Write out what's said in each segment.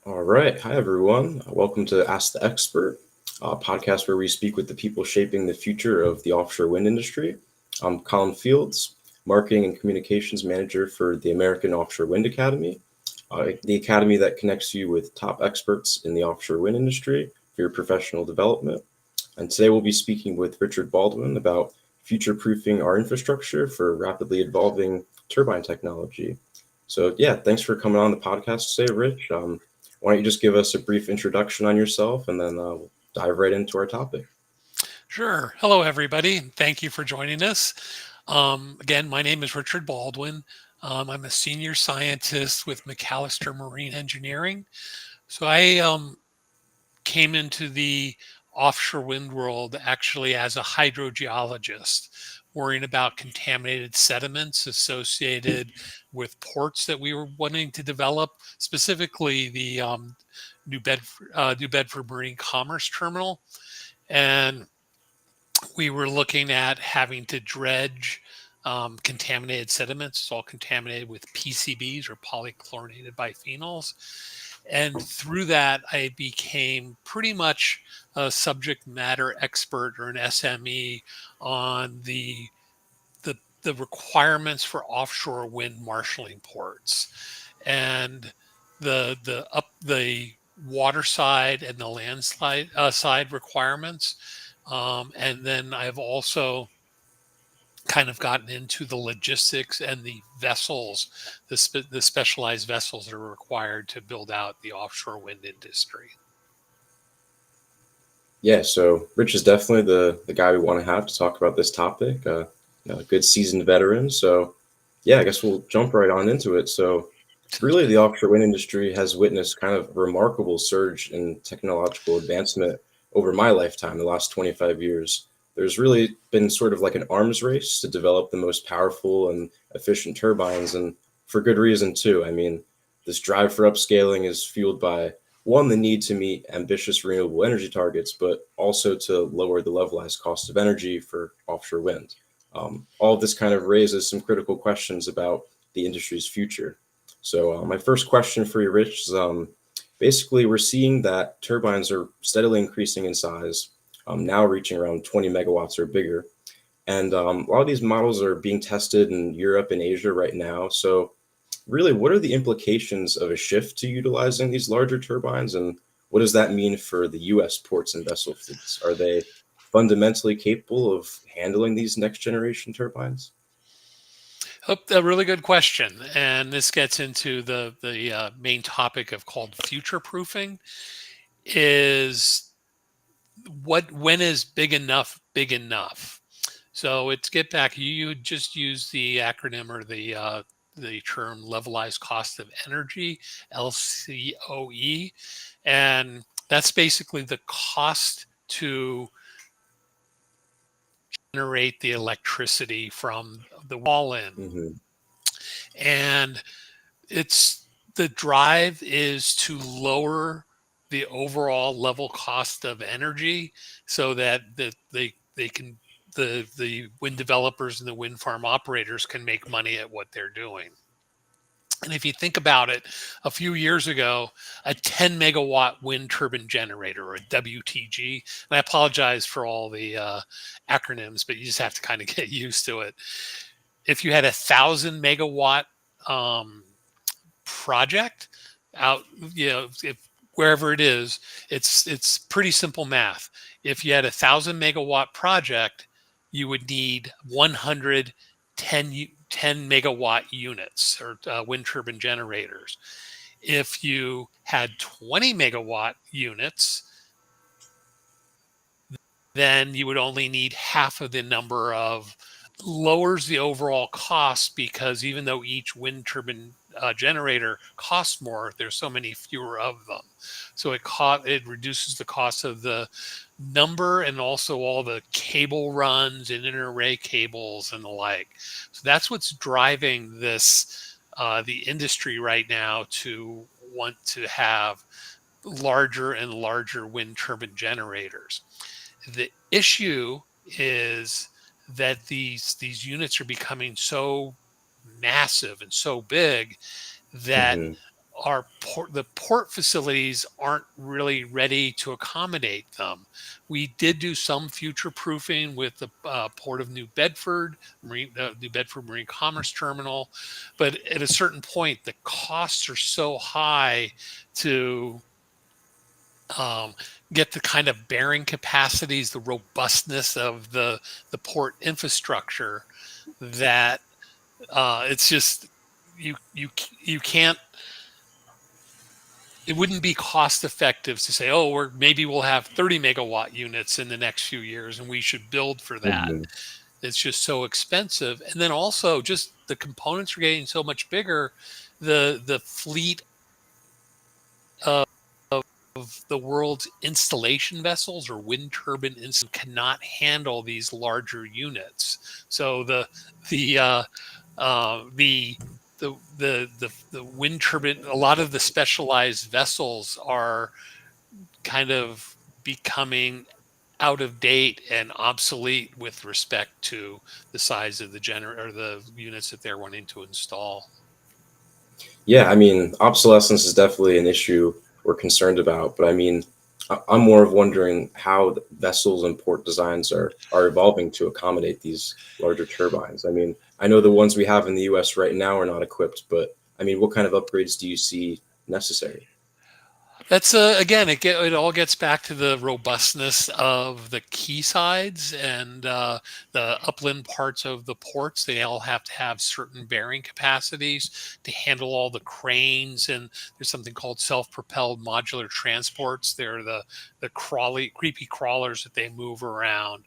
All right. Hi, everyone. Welcome to Ask the Expert, a podcast where we speak with the people shaping the future of the offshore wind industry. I'm Colin Fields, Marketing and Communications Manager for the American Offshore Wind Academy, the academy that connects you with top experts in the offshore wind industry for your professional development. And today we'll be speaking with Richard Baldwin about future proofing our infrastructure for rapidly evolving turbine technology. So, yeah, thanks for coming on the podcast today, Rich. Why don't you just give us a brief introduction on yourself and then we'll dive right into our topic? Sure. Hello, everybody. And thank you for joining us. Again, my name is Richard Baldwin. I'm a senior scientist with McAllister Marine Engineering. So I came into the offshore wind world actually as a hydrogeologist, worrying about contaminated sediments associated with ports that we were wanting to develop, specifically the New Bedford Marine Commerce Terminal. And we were looking at having to dredge contaminated sediments. It's all contaminated with PCBs or polychlorinated biphenyls. And through that, I became pretty much a subject matter expert or an SME on the requirements for offshore wind marshaling ports and the water side and the land side requirements. And then I've also kind of gotten into the logistics and the vessels, the specialized vessels that are required to build out the offshore wind industry. Yeah, so Rich is definitely the guy we want to have to talk about this topic. A good seasoned veteran. So, yeah, I guess we'll jump right on into it. So, Sounds really, good. the offshore wind industry has witnessed kind of a remarkable surge in technological advancement over my lifetime, the last 25 years. There's really been sort of like an arms race to develop the most powerful and efficient turbines, and for good reason, too. I mean, this drive for upscaling is fueled by one, the need to meet ambitious renewable energy targets, but also to lower the levelized cost of energy for offshore wind. All of this kind of raises some critical questions about the industry's future. So, my first question for you, Rich, is basically we're seeing that turbines are steadily increasing in size, now reaching around 20 megawatts or bigger. And a lot of these models are being tested in Europe and Asia right now. So, really, what are the implications of a shift to utilizing these larger turbines, and what does that mean for the U.S. ports and vessel fleets? Are they fundamentally capable of handling these next generation turbines? Oh, a really good question, and this gets into the main topic of called future proofing. Is what when is big enough big enough? So it's get back. You just use the acronym or the term levelized cost of energy, LCOE, and that's basically the cost to generate the electricity from the wall in. Hmm. And it's the drive is to lower the overall level cost of energy so that they can the wind developers and the wind farm operators can make money at what they're doing. And if you think about it, a few years ago, a 10 megawatt wind turbine generator, or a WTG, and I apologize for all the acronyms, but you just have to kind of get used to it. If you had 1,000 megawatt um, project out, if wherever it is, it's pretty simple math. If you had 1,000 megawatt project, you would need 110 megawatt units or wind turbine generators. If you had 20 megawatt units, then you would only need half of the number of lowers the overall cost because even though each wind turbine generator costs more, there's so many fewer of them. So it reduces the cost of the number and also all the cable runs and inter-array cables and the like. So that's what's driving this the industry right now to want to have larger and larger wind turbine generators. The issue is that these units are becoming so massive and so big that Hmm. the port facilities aren't really ready to accommodate them. We did do some future proofing with the port of New Bedford, New Bedford Marine Commerce Terminal, but at a certain point, the costs are so high to um, get the kind of bearing capacities, the robustness of the port infrastructure that it's just you can't. It wouldn't be cost effective to say, oh, maybe we'll have 30 megawatt units in the next few years, and we should build for that. Hmm. It's just so expensive, and then also just the components are getting so much bigger. The fleet of the world's installation vessels or wind turbine cannot handle these larger units. So the uh, the the wind turbine, a lot of the specialized vessels are kind of becoming out of date and obsolete with respect to the size of the or the units that they're wanting to install. Yeah, I mean, obsolescence is definitely an issue we're concerned about, but I mean, I'm more of wondering how the vessels and port designs are evolving to accommodate these larger turbines. I mean, I know the ones we have in the U.S. right now are not equipped, but I mean, what kind of upgrades do you see necessary? That's again, it all gets back to the robustness of the quaysides and the upland parts of the ports. They all have to have certain bearing capacities to handle all the cranes. And there's something called self-propelled modular transports. They're the creepy crawlers that they move around.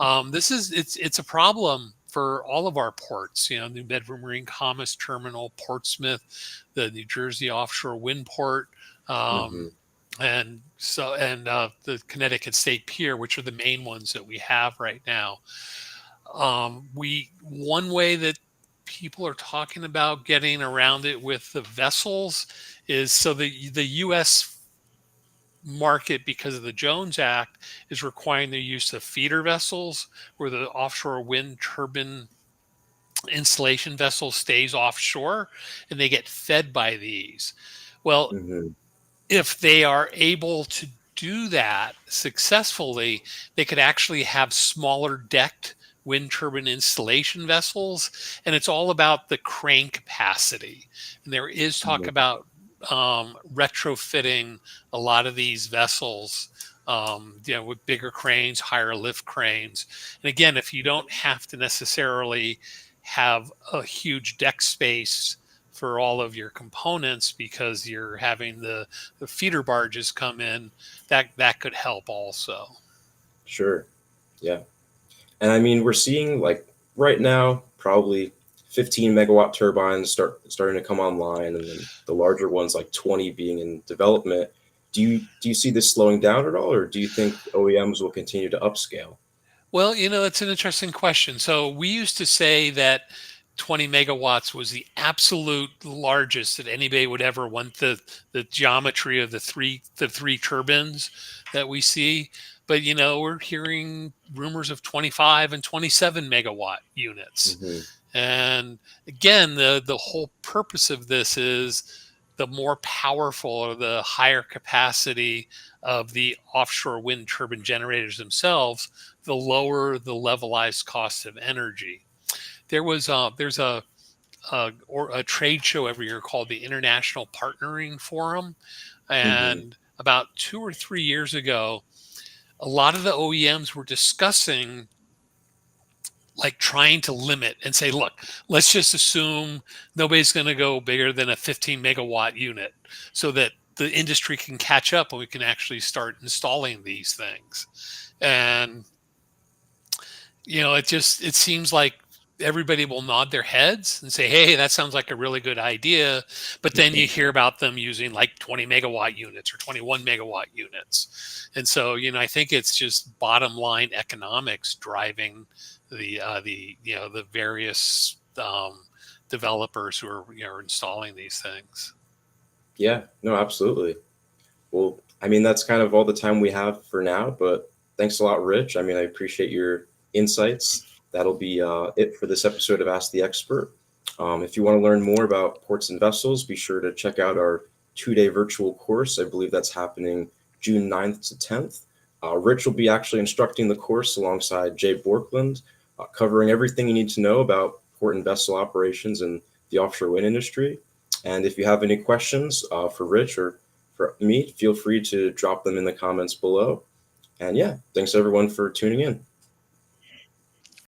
It's a problem for all of our ports. You know, New Bedford Marine Commerce Terminal, Portsmouth, the New Jersey Offshore Wind Port, Hmm. um, and the Connecticut State Pier, which are the main ones that we have right now. We one way that people are talking about getting around it with the vessels is so the U.S. market, because of the Jones Act, is requiring the use of feeder vessels where the offshore wind turbine installation vessel stays offshore and they get fed by these. Well, Hmm. if they are able to do that successfully, they could actually have smaller decked wind turbine installation vessels. And it's all about the crane capacity. And there is talk Hmm. about retrofitting a lot of these vessels. With bigger cranes, higher lift cranes. And again, if you don't have to necessarily have a huge deck space for all of your components because you're having the feeder barges come in, that could help also. Sure. Yeah. And I mean, we're seeing like right now, probably 15 megawatt turbines starting to come online, and then the larger ones like 20 being in development. Do you see this slowing down at all, or do you think OEMs will continue to upscale? Well, that's an interesting question. So we used to say that 20 megawatts was the absolute largest that anybody would ever want, the geometry of the three turbines that we see. But we're hearing rumors of 25 and 27 megawatt units. Hmm. And again, the whole purpose of this is the more powerful or the higher capacity of the offshore wind turbine generators themselves, the lower the levelized cost of energy. There's a trade show every year called the International Partnering Forum, Hmm. and about 2 or 3 years ago, a lot of the OEMs were discussing like trying to limit and say, look, let's just assume nobody's going to go bigger than a 15 megawatt unit so that the industry can catch up and we can actually start installing these things. And, it seems like everybody will nod their heads and say, hey, that sounds like a really good idea. But then you hear about them using like 20 megawatt units or 21 megawatt units. And so, I think it's just bottom line economics driving the various developers who are installing these things. Yeah, no, absolutely. Well, I mean, that's kind of all the time we have for now, but thanks a lot, Rich. I mean, I appreciate your insights. That'll be it for this episode of Ask the Expert. If you want to learn more about ports and vessels, be sure to check out our 2-day virtual course. I believe that's happening June 9th to 10th. Rich will be actually instructing the course alongside Jay Borkland, covering everything you need to know about port and vessel operations in the offshore wind industry. And if you have any questions for Rich or for me, feel free to drop them in the comments below. And yeah, thanks everyone for tuning in.